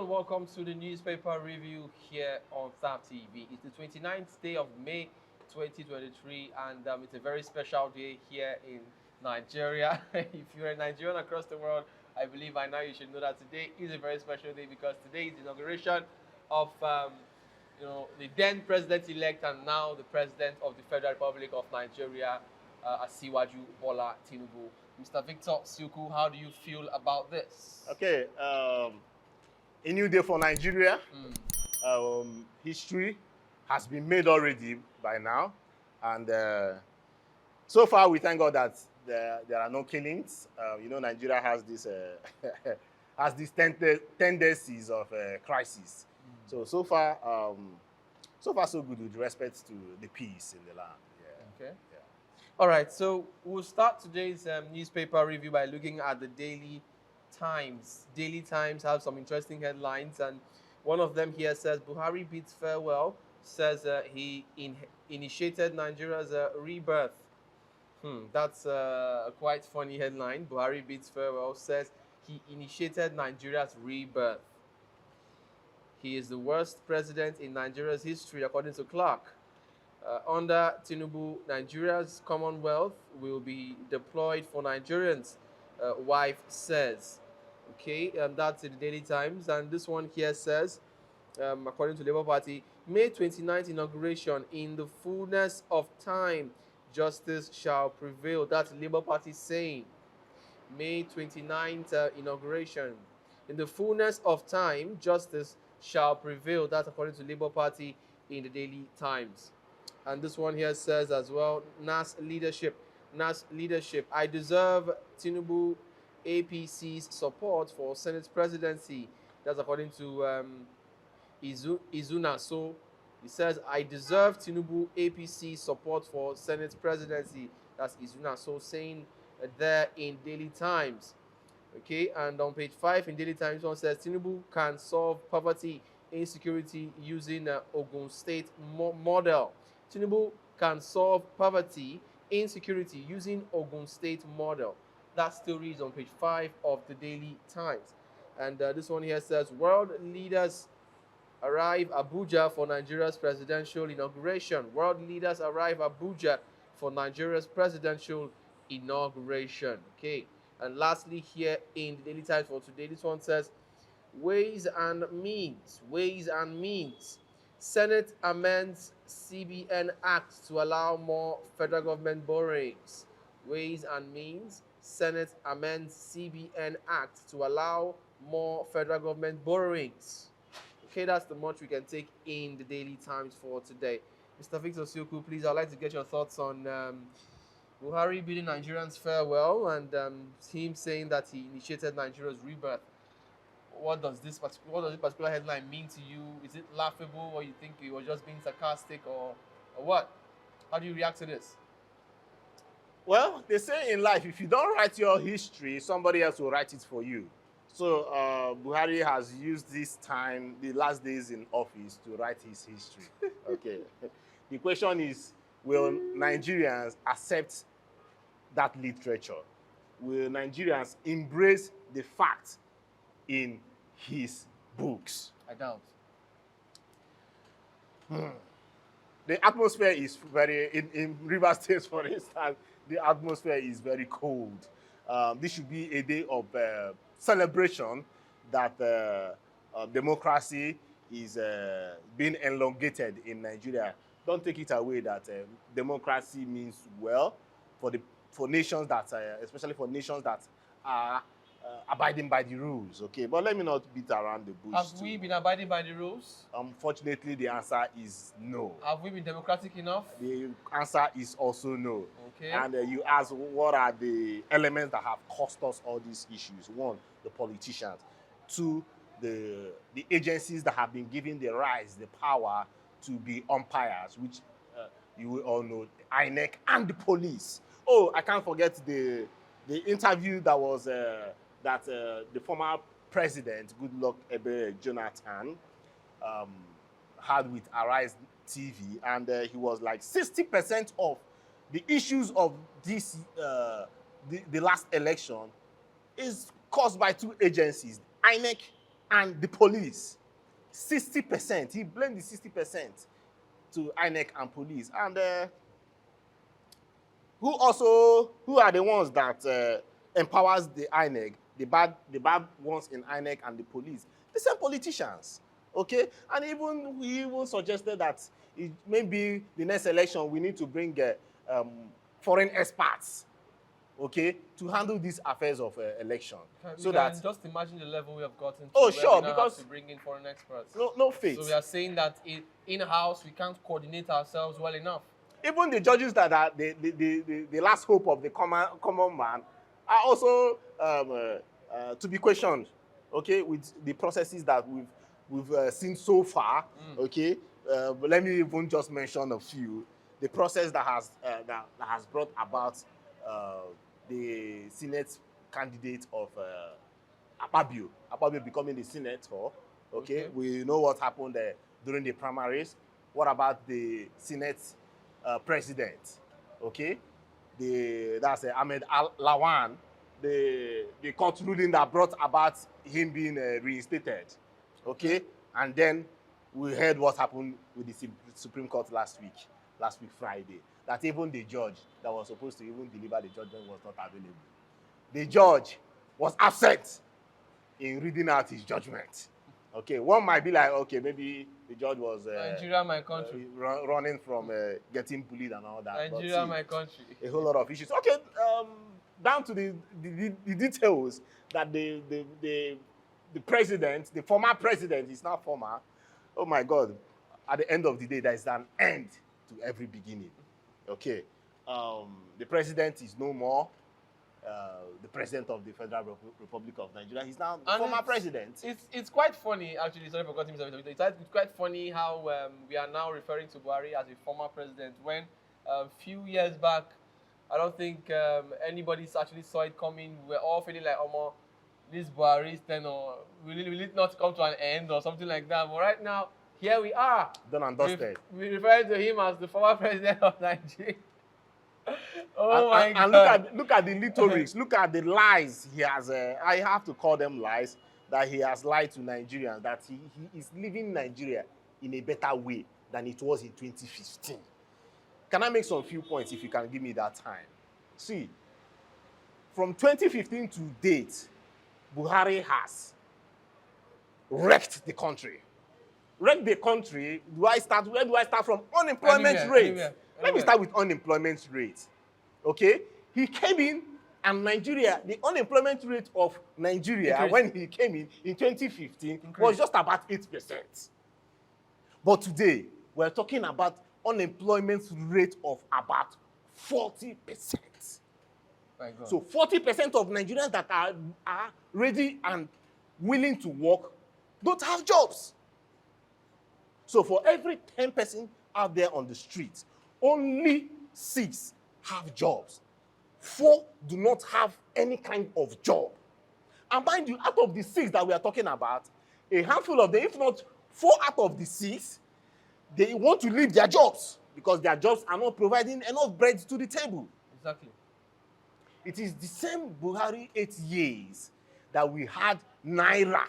everyone. Welcome to the newspaper review here on TAP TV. It's the 29th day of May 2023, and it's a very special day here in Nigeria. If you're a Nigerian across the world, I believe by now you should know that today is a very special day because today is the inauguration of the then president-elect and now the president of the Federal Republic of Nigeria, Asiwaju Bola Tinubu. Mr. Victor Siuku, how do you feel about this? Okay, a new day for Nigeria. History has been made already by now, and so far we thank God that there are no killings. Nigeria has this has these tendencies of crisis. So far so good with respect to the peace in the land. Yeah. Okay. Yeah. All right. So we'll start today's newspaper review by looking at the Daily Times. Daily Times have some interesting headlines, and one of them here says Buhari bids farewell. Says he initiated Nigeria's rebirth. That's a quite funny headline. Buhari bids farewell. Says he initiated Nigeria's rebirth. He is the worst president in Nigeria's history, according to Clark. Under Tinubu, Nigeria's Commonwealth will be deployed for Nigerians, wife says. Okay, and that's in the Daily Times. And this one here says, according to Labour Party, May 29th inauguration, in the fullness of time, justice shall prevail. That's Labour Party saying. May 29th inauguration. In the fullness of time, justice shall prevail. That's according to Labour Party in the Daily Times. And this one here says as well, NAS leadership. I deserve Tinubu APC's support for Senate presidency. That's according to Izuna. So he says, I deserve Tinubu APC support for Senate presidency. That's Izuna. So saying there in Daily Times. Okay, and on page 5 in Daily Times, one says Tinubu can solve poverty, insecurity using Ogun State model. Tinubu can solve poverty, insecurity using Ogun State model. That story is on page 5 of the Daily Times. And this one here says, world leaders arrive Abuja for Nigeria's presidential inauguration. World leaders arrive Abuja for Nigeria's presidential inauguration. Okay. And lastly, here in the Daily Times for today, this one says, Ways and Means. Senate amends CBN Act to allow more federal government borrowings. Ways and Means. Senate amends CBN Act to allow more federal government borrowings. Okay, that's the much we can take in the Daily Times for today. Mr. Victor Siuku, please, I'd like to get your thoughts on Buhari bidding Nigerians farewell and him saying that he initiated Nigeria's rebirth. What does this particular headline mean to you? Is it laughable, or you think he was just being sarcastic, or what? How do you react to this? Well, they say in life, if you don't write your history, somebody else will write it for you. So Buhari has used this time, the last days in office, to write his history. Okay. The question is, will Nigerians accept that literature? Will Nigerians embrace the fact in his books? I doubt. The atmosphere is in Rivers State, for instance, the atmosphere is very cold. This should be a day of celebration that democracy is being elongated in Nigeria. Don't take it away that democracy means well for nations that, especially for nations that are abiding by the rules. Okay, but let me not beat around the bush. Have we been abiding by the rules? Unfortunately, the answer is no. Have we been democratic enough? The answer is also no. Okay. And you ask, what are the elements that have cost us all these issues? One, the politicians. Two, the agencies that have been given the rights, the power to be umpires, which you will all know, the INEC and the police. Oh, I can't forget the interview that was the former president, Goodluck Ebele Jonathan, had with Arise TV, and he was like 60% of the issues of this the last election is caused by two agencies, INEC and the police. 60%. He blamed the 60% to INEC and police. And who are the ones that empowers the INEC, the bad ones in INEC and the police? The same politicians. Okay? And we even suggested that maybe the next election we need to bring foreign experts, okay, to handle these affairs of election. So that just imagine the level we have gotten to. Oh, sure, we because have to bring in foreign experts. No faith. So we are saying that in-house we can't coordinate ourselves well enough. Even the judges that are the last hope of the common man are also to be questioned, okay, with the processes that we've seen so far, okay. But let me even just mention a few. The process that has brought about the Senate candidate of Akpabio becoming the senator. Okay, we know what happened during the primaries. What about the Senate president? Okay, that's Ahmed Lawan, the court ruling that brought about him being reinstated. Okay, and then we heard what happened with the Supreme Court last week Friday, that even the judge that was supposed to even deliver the judgment was not available. The judge was absent in reading out his judgment. Okay, one might be like, okay, maybe the judge was Nigeria, my country, running from getting bullied and all that. Nigeria, my country. A whole lot of issues. Okay, down to the details that the president, the former president, is now former. Oh my God! At the end of the day, there is an end to every beginning. Okay, the president is no more the president of the Federal Republic of Nigeria. He's now the former president. It's quite funny, actually. Sorry for cutting myself. It's quite funny how we are now referring to Buhari as a former president when a few years back, I don't think anybody actually saw it coming. We were all feeling like, this Buhari's tenure, will it not come to an end or something like that? But right now, here we are. Done and dusted. We refer to him as the former president of Nigeria. My God. And look at the rhetorics. Look at the lies he has. I have to call them lies, that he has lied to Nigerians, that he is leaving Nigeria in a better way than it was in 2015. Can I make some few points if you can give me that time? See, from 2015 to date, Buhari has wrecked the country. Wrecked the country. Where do I start from? Unemployment rate. Let me start with unemployment rate. Okay? He came in, and Nigeria, the unemployment rate of Nigeria when he came in 2015 was just about 8%. But today, we're talking about unemployment rate of about 40%. My God. So 40% of Nigerians that are ready and willing to work don't have jobs. So for every 10 person out there on the streets, only 6 have jobs. 4 do not have any kind of job. And mind you, out of the 6 that we are talking about, a handful of them, if not 4 out of the 6, they want to leave their jobs because their jobs are not providing enough bread to the table. Exactly. It is the same Buhari 8 years that we had Naira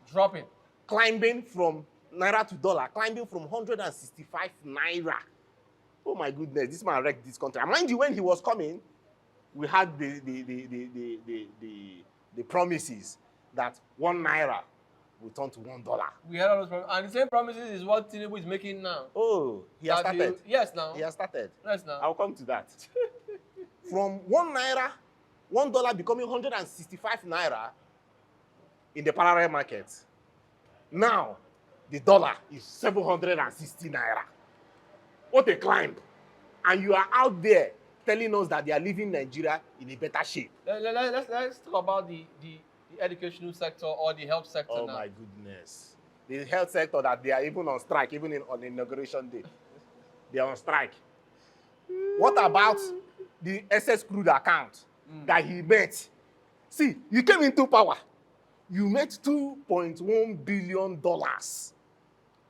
dropping, climbing from Naira to dollar, climbing from 165 Naira. Oh my goodness, this man wrecked this country. And mind you, when he was coming, we had the promises that 1 Naira will turn to $1. We had all those promises. And the same promises is what Tinubu is making now. Oh, he has started. Yes, now. He has started. Yes, now. I'll come to that. From 1 Naira, $1 becoming 165 Naira in the parallel market. Now, the dollar is 760 Naira. What a climb. And you are out there telling us that they are leaving Nigeria in a better shape. Let's talk about the educational sector or the health sector now. Oh my goodness. The health sector, that they are even on strike, even on inauguration day. They are on strike. What about the SS crude account that he met? See, you came into power. You met $2.1 billion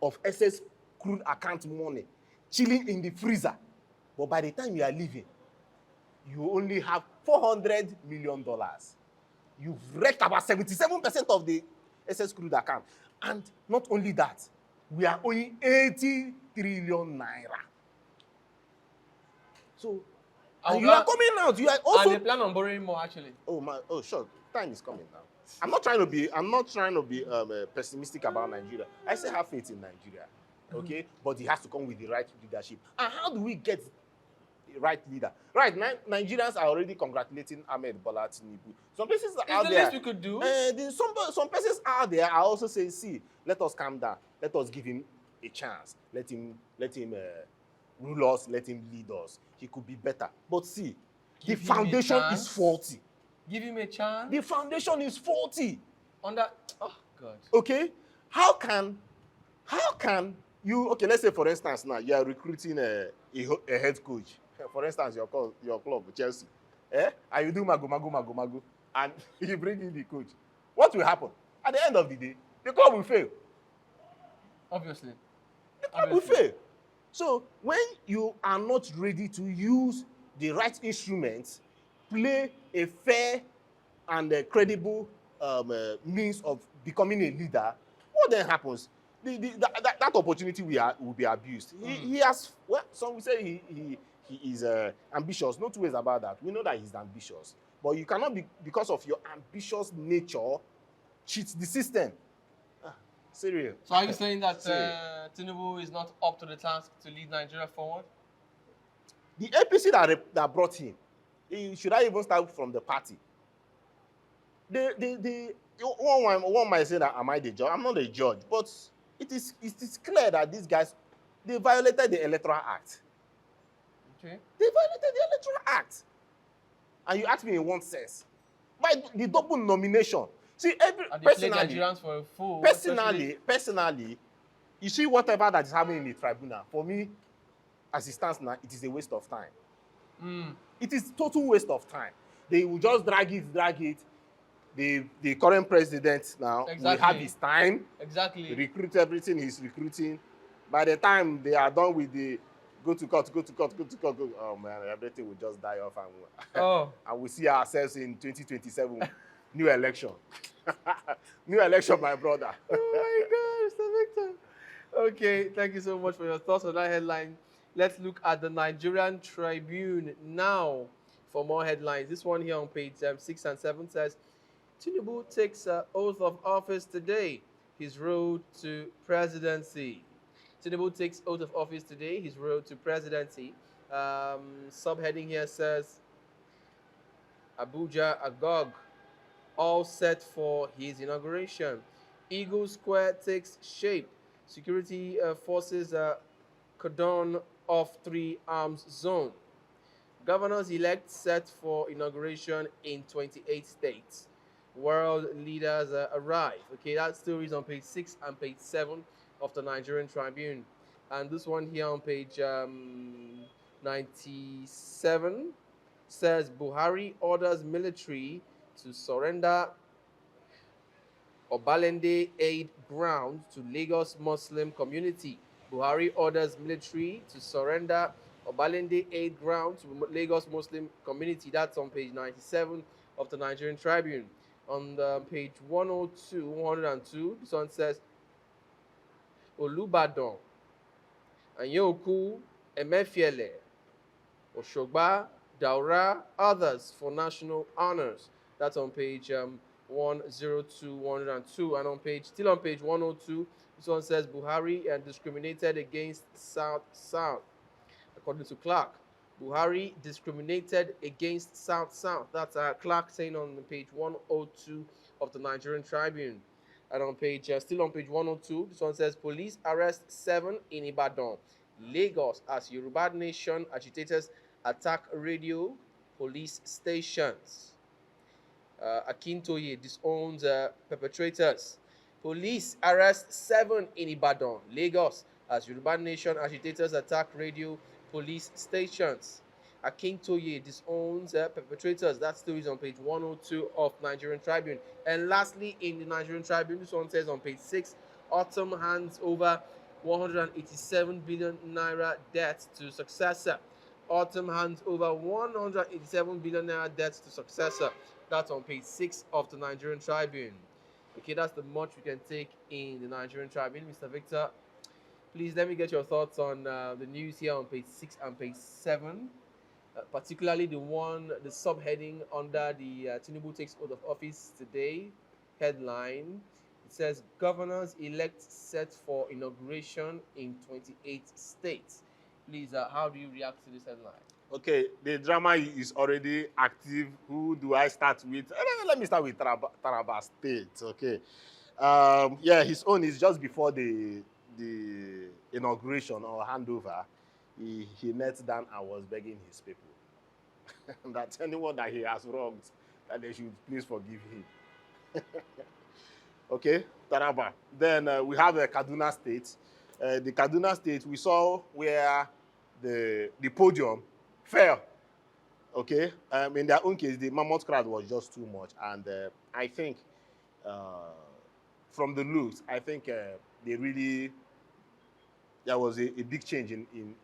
of SS crude account money chilling in the freezer. But by the time you are leaving, you only have $400 million. You've wrecked about 77% of the excess crude account. And not only that, we are owing 80 trillion naira. So, and you are coming out. You are also. And they plan on borrowing more, actually. Oh, sure. Time is coming now. I'm not trying to be pessimistic about Nigeria. I still have faith in Nigeria. Okay, but it has to come with the right leadership. And how do we get the right leader? Right, Nigerians are already congratulating Ahmed Bola Tinubu. Some places It's out the there. least we could do. Some places out there are also saying, see, let us calm down. Let us give him a chance. Let him rule us. Let him lead us. He could be better. But see, the foundation is faulty. Give him a chance. The foundation is faulty. Oh God. Okay, how can you? Okay, let's say for instance now you are recruiting a head coach. For instance, your club Chelsea, and you do mago, and you bring in the coach. What will happen at the end of the day? The club will fail. Obviously. The club will fail. So when you are not ready to use the right instruments, play a fair and a credible means of becoming a leader, what then happens? That opportunity will be abused. He has, well, some will say he is ambitious. No two ways about that. We know that he's ambitious. But you cannot because of your ambitious nature, cheat the system. Serious. So are you saying that Tinubu is not up to the task to lead Nigeria forward? The APC that brought him, he should not even start from the party. One might say that, am I the judge? I'm not a judge, but it is clear that these guys, they violated the Electoral Act. Okay. They violated the Electoral Act. And you ask me in one sense, by the double nomination. See, personally, for a fool, personally, you see whatever that is happening in the tribunal, for me, as it stands now, it is a waste of time. It is total waste of time. They will just drag it. The current president now will have his time. Exactly. Recruit everything he's recruiting. By the time they are done with the go to court, oh man, everything will just die off and we'll see ourselves in 2027. New election. New election, my brother. Oh my gosh, Mr. Victor. Okay, thank you so much for your thoughts on that headline. Let's look at the Nigerian Tribune now for more headlines. This one here on page 6 and 7 says, Tinubu takes oath of office today, his road to presidency. Tinubu takes oath of office today, his road to presidency. Subheading here says, Abuja agog, all set for his inauguration. Eagle Square takes shape. Security forces cordon off 3 arms zone. Governors-elect set for inauguration in 28 states. World leaders arrive. Okay, that story is on page 6 and page 7 of the Nigerian Tribune. And this one here on page 97 says Buhari orders military to surrender Obalende aid ground to Lagos Muslim community. Buhari orders military to surrender Obalende aid ground to Lagos Muslim community. That's on page 97 of the Nigerian Tribune. On page 102, this one says Olubadan, Anyoku, Emefiele, Oshogba, Daura, others for national honors. That's on page 102, 102. And still on page 102, this one says Buhari discriminated against South. According to Clark, Buhari discriminated against South. That's Clark saying on page 102 of the Nigerian Tribune. And on page, still on page 102, this one says police arrest 7 in Ibadan, Lagos as Yoruba Nation agitators attack radio police stations. Akintoye disowns perpetrators. Police arrest 7 in Ibadan, Lagos as Yoruba Nation agitators attack radio police stations. Akintoye disowns perpetrators. That story is on page 102 of Nigerian Tribune. And lastly, in the Nigerian Tribune, this one says on page 6, Autumn hands over 187 billion naira debt to successor. Autumn hands over 187 billion naira debt to successor. That's on page 6 of the Nigerian Tribune. Okay, that's the much we can take in the Nigerian tribune. Mr. Victor, please let me get your thoughts on the news here on page 6 and page 7, particularly the subheading under the Tinubu takes oath of office today headline. It says, Governors elect set for inauguration in 28 states. Please, how do you react to this headline? Okay, the drama is already active. Who do I start with? Let me start with Taraba State. Okay. Yeah, his own is just before the inauguration or handover. He knelt down and was begging his people that anyone that he has wronged, that they should please forgive him. Okay, Taraba. Then we have Kaduna State. The Kaduna State, we saw where the podium fell. Okay, in their own case, the mammoth crowd was just too much, and I think from the looks, I think they really there was a big change in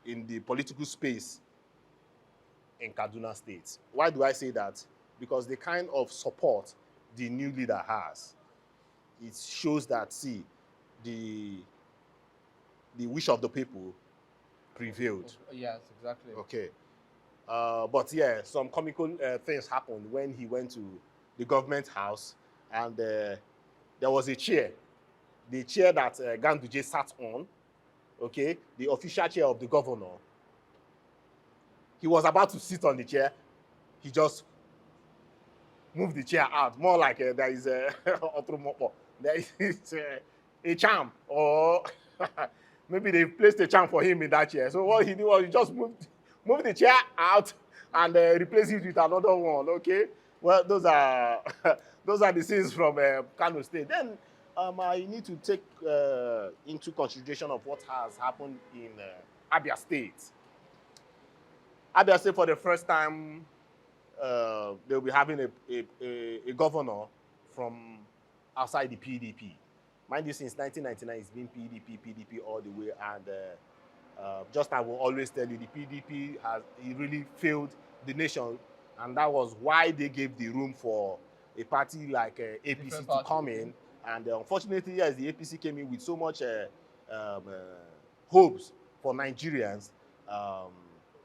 the political space in Kaduna State. Why do I say that? Because the kind of support the new leader has, it shows that, see, the wish of the people prevailed. Yes, exactly. Okay. But yeah, some comical things happened when he went to the government house, and there was a chair. The chair that Ganduje sat on, okay, the official chair of the governor. He was about to sit on the chair. He just moved the chair out, more like there is a there is a charm, or maybe they placed a charm for him in that chair. So what he did was he just moved the chair out and replaced it with another one. Okay, well, those are those are the scenes from Kano State. Then I need to take into consideration of what has happened in Abia State. Abia State, for the first time, they'll be having a governor from outside the PDP. Mind you, since 1999, it's been PDP all the way. And just I will always tell you, the PDP it really failed the nation. And that was why they gave the room for a party like APC to come in. And unfortunately, yes, the APC came in with so much hopes for Nigerians.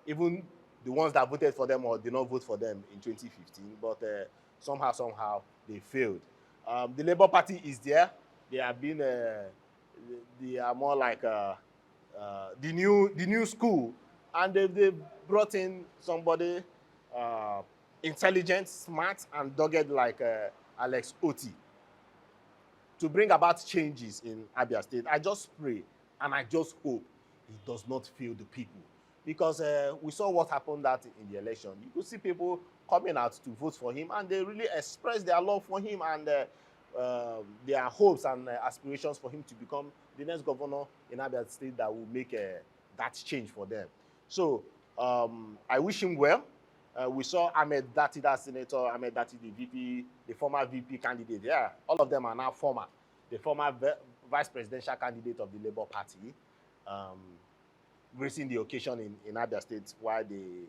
Even the ones that voted for them or did not vote for them in 2015, but somehow they failed. The Labour Party is there. They have been, they are more like the new school, and they've brought in somebody intelligent, smart, and dogged like Alex Oti to bring about changes in Abia State. I just pray and I just hope he does not fail the people. Because we saw what happened that in the election. You could see people coming out to vote for him, and they really expressed their love for him and their hopes and aspirations for him to become the next governor in Abia State that will make that change for them. So I wish him well. We saw Ahmed Dati, that Senator Ahmed Dati, the VP, the former VP candidate. Yeah, all of them are now former. The former vice presidential candidate of the Labour Party. Gracing the occasion in Abia State while they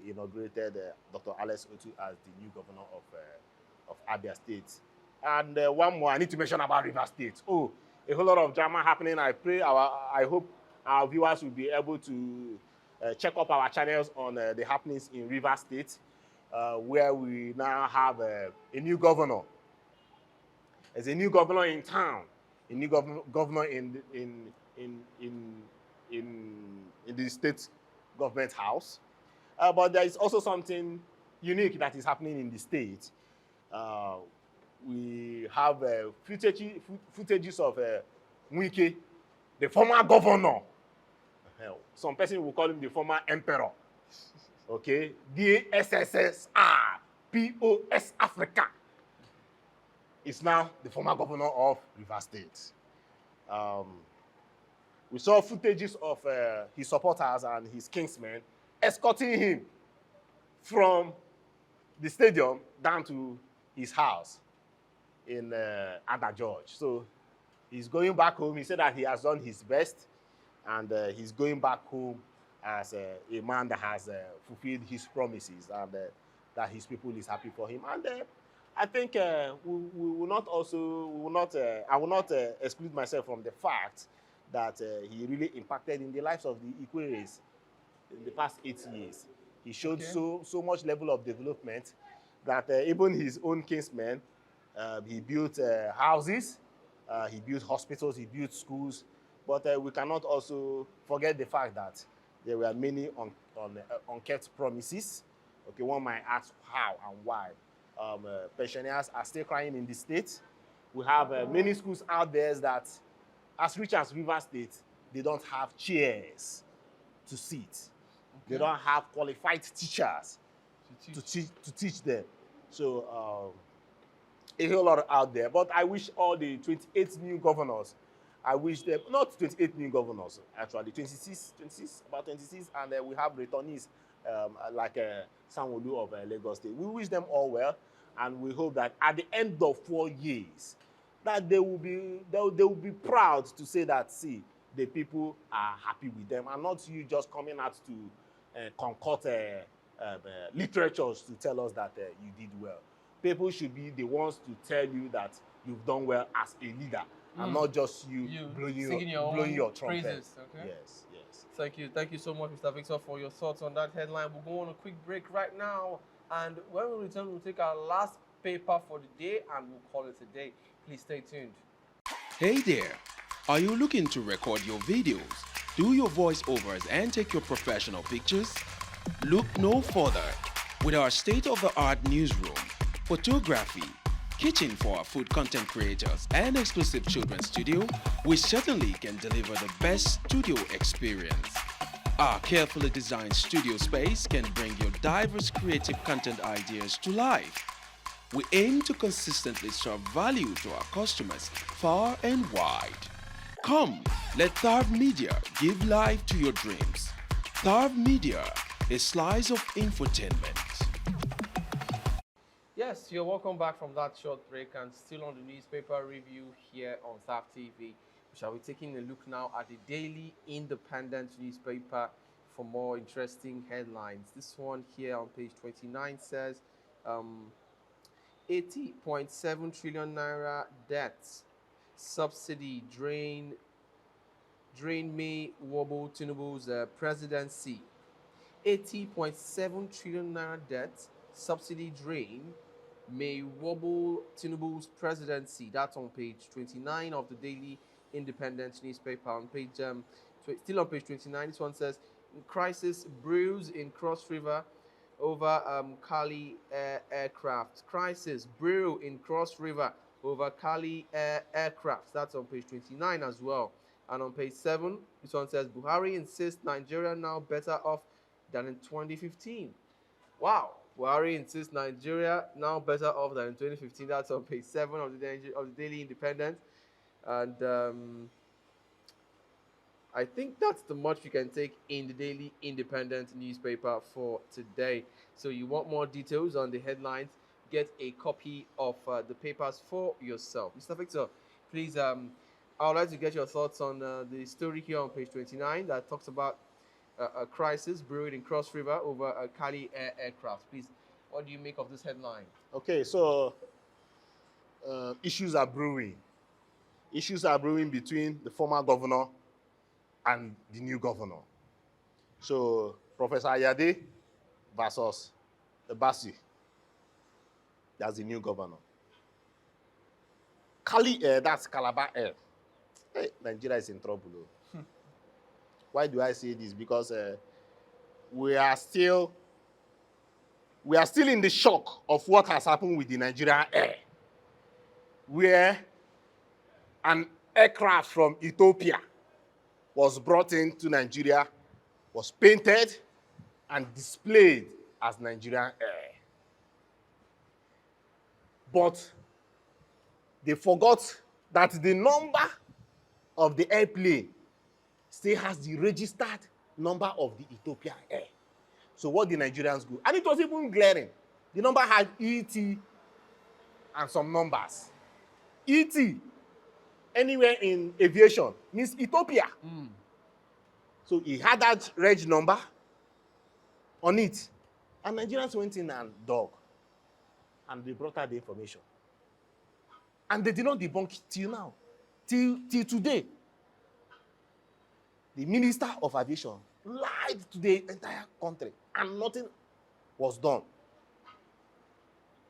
inaugurated Dr. Alex Otu as the new governor of Abia State. And one more, I need to mention about River State. Oh, a whole lot of drama happening. I hope our viewers will be able to check up our channels on the happenings in River State, where we now have a new governor. There's a new governor in town, a new governor in the state government house. But there is also something unique that is happening in the state. We have footages of Wike, the former governor. Some person will call him the former emperor. Okay, DSSSR, POS Africa. Is now the former governor of River State. We saw footages of his supporters and his kinsmen escorting him from the stadium down to his house in Ada George. So he's going back home. He said that he has done his best, and he's going back home as a man that has fulfilled his promises. And that his people is happy for him. And I think we will not also, we will not, I will not exclude myself from the fact that he really impacted in the lives of the Ikweres in the past 8 years. He showed so much level of development that even his own kinsmen, he built houses, he built hospitals, he built schools. But we cannot also forget the fact that there were many unkept promises. Okay, one might ask how and why. Pensioners are still crying in the state. We have many schools out there that, as rich as River State, they don't have chairs to sit. Okay. They don't have qualified teachers to teach them. So a whole lot out there. But I wish all the 28 new governors, I wish them, not 28 new governors, actually, 26, about 26, and we have returnees like Sanwo-Olu of Lagos State. We wish them all well, and we hope that at the end of 4 years, that they will be proud to say that, see, the people are happy with them, and not you just coming out to concoct literatures to tell us that you did well. People should be the ones to tell you that you've done well as a leader, and not just you blowing your trumpet. Praises, okay? Yes, yes. Thank you so much, Mr. Victor, for your thoughts on that headline. We'll go on a quick break right now, and when we return, we'll take our last paper for the day, and we'll call it a day. Please stay tuned. Hey there! Are you looking to record your videos, do your voiceovers, and take your professional pictures? Look no further. With our state-of-the-art newsroom, photography, kitchen for our food content creators, and exclusive children's studio, we certainly can deliver the best studio experience. Our carefully designed studio space can bring your diverse creative content ideas to life. We aim to consistently serve value to our customers far and wide. Come, let Tharv Media give life to your dreams. Tharv Media, a slice of infotainment. Yes, you're welcome back from that short break, and still on the newspaper review here on Tharv TV. We shall be taking a look now at the Daily Independent newspaper for more interesting headlines. This one here on page 29 says 80.7 trillion naira debt subsidy drain may wobble Tinubu's presidency. 80.7 trillion naira debt subsidy drain may wobble Tinubu's presidency. That's on page 29 of the Daily Independent newspaper. On page still on page 29, this one says, crisis brews in Cross River over Kali aircraft. Crisis brew in Cross River over Kali aircraft. That's on page 29 as well. And on page 7, this one says, Buhari insists Nigeria now better off than in 2015. Wow. Buhari insists Nigeria now better off than in 2015. That's on page 7 of the Daily Independent. And I think that's the much we can take in the Daily Independent newspaper for today. So you want more details on the headlines, get a copy of the papers for yourself. Mr. Victor, please, I would like to get your thoughts on the story here on page 29 that talks about a crisis brewed in Cross River over a Kali aircraft. Please, what do you make of this headline? Okay, so issues are brewing. Issues are brewing between the former governor and the new governor. So Professor Ayade versus the Basi. That's the new governor. Kali Air, that's Calabar Air. Hey, Nigeria is in trouble. Why do I say this? Because we are still in the shock of what has happened with the Nigerian Air, where an aircraft from Ethiopia was brought into Nigeria, was painted and displayed as Nigerian Air. But they forgot that the number of the airplane still has the registered number of the Ethiopian Air. So what the Nigerians do, and it was even glaring. The number had ET and some numbers. ET, anywhere in aviation, means Ethiopia. So he had that reg number on it. And Nigerians went in and dug. And they brought out the information. And they did not debunk it till now. Till today. The Minister of Aviation lied to the entire country. And nothing was done.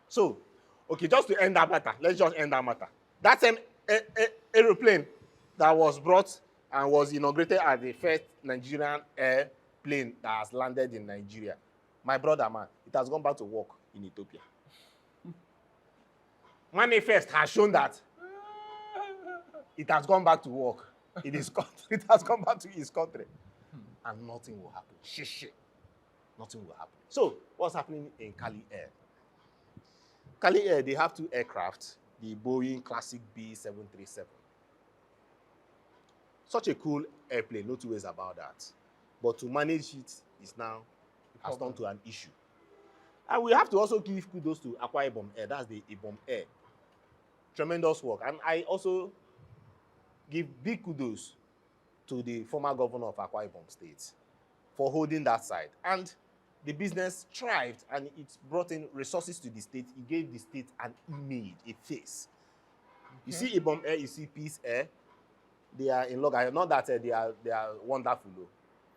So, okay, just to end that matter. Let's just end that matter. That same aeroplane that was brought and was inaugurated as the first Nigerian airplane that has landed in Nigeria. My brother, man, it has gone back to work in Ethiopia. Manifest has shown that it has gone back to work in his country. It has gone back to his country. And nothing will happen. Shit. Nothing will happen. So, what's happening in Cali Air? Cali Air, they have 2 aircraft, the Boeing Classic B737. Such a cool airplane, no 2 ways about that. But to manage it is now, has turned to an issue. And we have to also give kudos to Akwa Ibom Air, that's the Ibom Air. Tremendous work. And I also give big kudos to the former governor of Akwa Ibom State for holding that side. And the business thrived and it brought in resources to the state. It gave the state an image, a face. Okay. You see Ibom Air, you see Peace Air. They are in log. Not that they are wonderful though.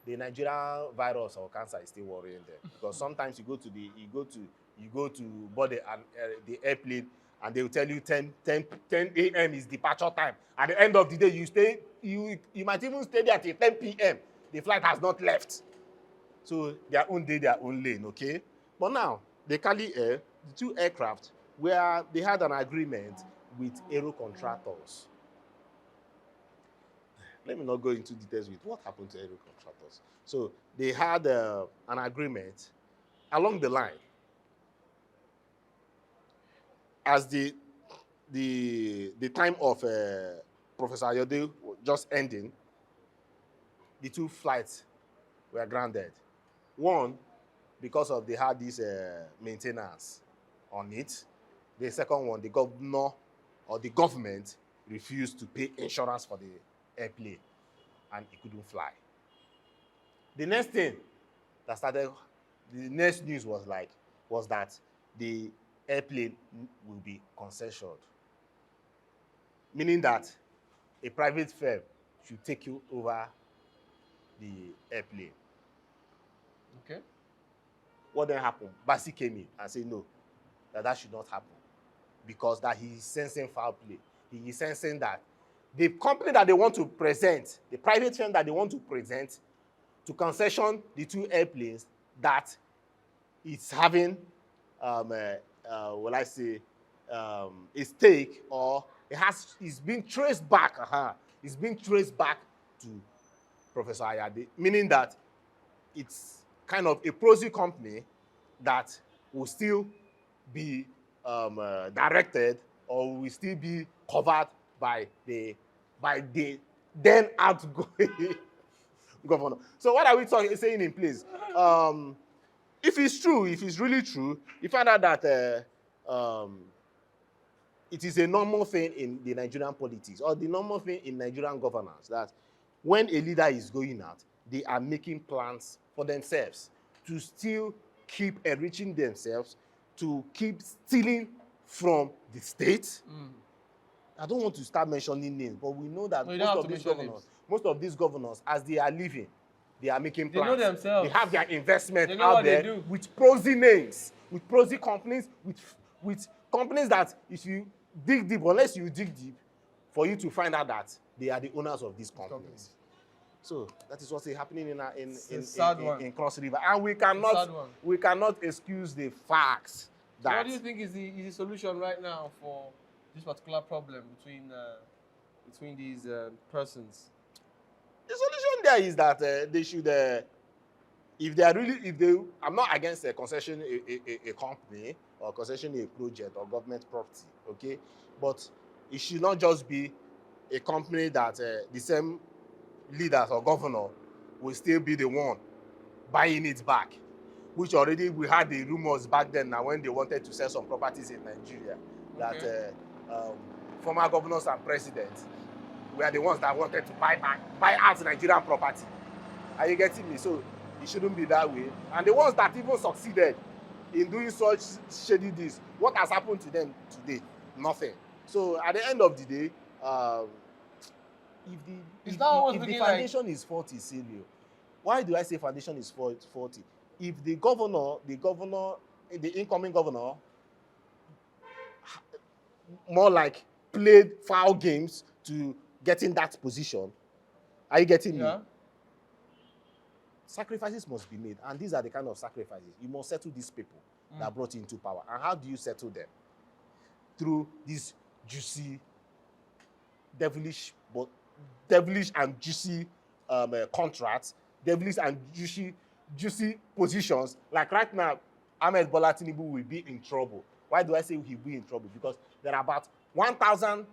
The Nigerian virus or cancer is still worrying them because sometimes you go to board the airplane and they will tell you 10 a.m. is departure time. At the end of the day, you might even stay there till 10 p.m. The flight has not left. So their own day, their own lane, okay? But now, the Cali Air, the 2 aircraft, where they had an agreement with aero contractors. Let me not go into details with what happened to aero contractors. So they had an agreement along the line. As the time of Professor Ayode just ending, the 2 flights were grounded. One, because of they had this maintenance on it. The second one, the governor or the government refused to pay insurance for the airplane and it couldn't fly. The next thing that started, the next news was that the airplane will be concessioned. Meaning that a private firm should take you over the airplane. Okay. What then happened? Basi came in and said no, that should not happen. Because that he is sensing foul play. He is sensing that the company that they want to present, the private firm that they want to present to concession the 2 airplanes, that it's having, a stake, or it's been traced back. It's been traced back to Professor Ayade, meaning that it's kind of a prosy company that will still be directed or will still be covered by the then outgoing governor. So what are we saying in place? If it's true, if it's really true, you find out that it is a normal thing in the Nigerian politics or the normal thing in Nigerian governance that when a leader is going out, they are making plans for themselves to still keep enriching themselves, to keep stealing from the state. I don't want to start mentioning names, but we know that most of these governors, as they are leaving, they are making plans. They know themselves. They have their investment out there with prosy names, with prosy companies, with companies that if you dig deep, unless you dig deep, for you to find out that they are the owners of these companies. So that is what's happening in Cross River, and we cannot excuse the facts. So what do you think is the solution right now for this particular problem between these persons? The solution there is that they should, I'm not against a concession a company or concession a project or government property, okay, but it should not just be a company that the same leaders or governor will still be the one buying it back, which already we had the rumors back then now when they wanted to sell some properties in Nigeria, that former governors and presidents were the ones that wanted to buy out Nigerian property. Are you getting me? So it shouldn't be that way. And the ones that even succeeded in doing such shady deeds. What has happened to them today? Nothing. So at the end of the day, It's not always if the looking like foundation is faulty, Silvio, why do I say foundation is faulty? If the incoming governor, more like played foul games to get in that position, are you getting me? yeah. Sacrifices must be made, and these are the kind of sacrifices you must settle these people that brought you into power. And how do you settle them? Through these juicy, devilish and juicy contracts, devilish and juicy positions. Like right now, Ahmed Bola Tinubu will be in trouble. Why do I say he'll be in trouble? Because there are about 1,000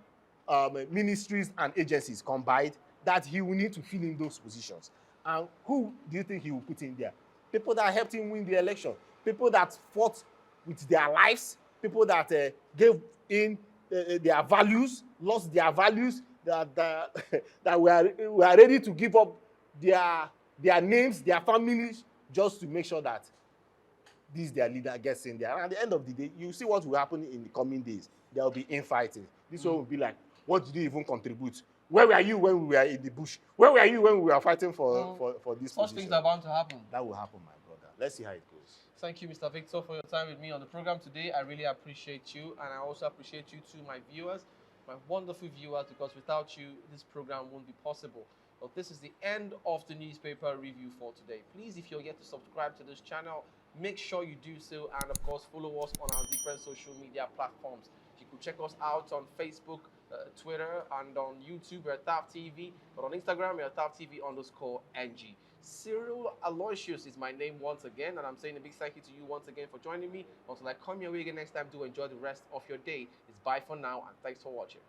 ministries and agencies combined that he will need to fill in those positions. And who do you think he will put in there? People that helped him win the election, people that fought with their lives, people that gave in their values, lost their values, that were ready to give up their names, their families, just to make sure that this their leader gets in there. And at the end of the day, you see what will happen in the coming days. There will be infighting. This one will be like, what did you even contribute? Where were you when we were in the bush? Where were you when we were fighting for this Such position? things are bound to happen. That will happen, my brother. Let's see how it goes. Thank you, Mr. Victor, for your time with me on the program today. I really appreciate you, and I also appreciate you too, my viewers, my wonderful viewers, because without you, this program won't be possible. But this is the end of the newspaper review for today. Please, if you're yet to subscribe to this channel, make sure you do so, and of course, follow us on our different social media platforms. You could check us out on Facebook, Twitter, and on YouTube, we're TAF TV, but on Instagram, we're TAF TV_NG. Cyril Aloysius is my name once again, and I'm saying a big thank you to you once again for joining me. Until I come your way again next time, do enjoy the rest of your day. It's bye for now, and thanks for watching.